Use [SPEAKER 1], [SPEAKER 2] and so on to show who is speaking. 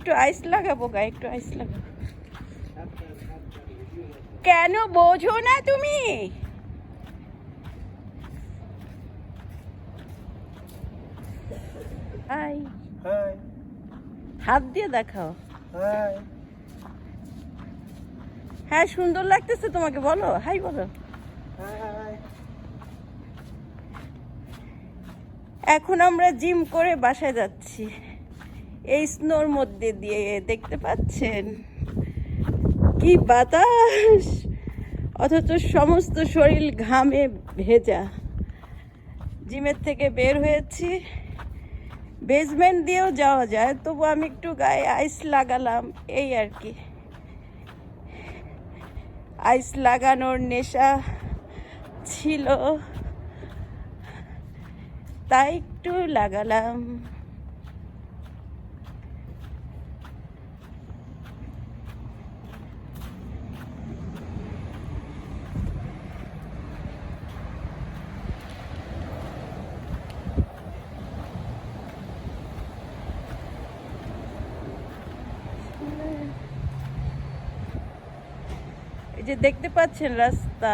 [SPEAKER 1] একটু আইস লাগাবো গায়ে, একটু আইস লাগাবো। কেন বোঝো না তুমি? হাই, হাত দিয়ে দেখাও। হ্যাঁ সুন্দর লাগতেছে তোমাকে, বলো হাই বলো। এখন আমরা জিম করে বাসায় যাচ্ছি এই স্নোর মধ্যে দিয়ে। দেখতে পাচ্ছেন কি বাতাস, অথচ সমস্ত শরীর ঘামে ভেজা। জিমের থেকে বের হয়েছি, বেসমেন্ট দিয়েও যাওয়া যায়, তবু আমি একটু গায়ে আইস লাগালাম, এই আর কি। আইস লাগানোর নেশা ছিল তাই একটু লাগালাম। এই যে দেখতে পাচ্ছেন রাস্তা।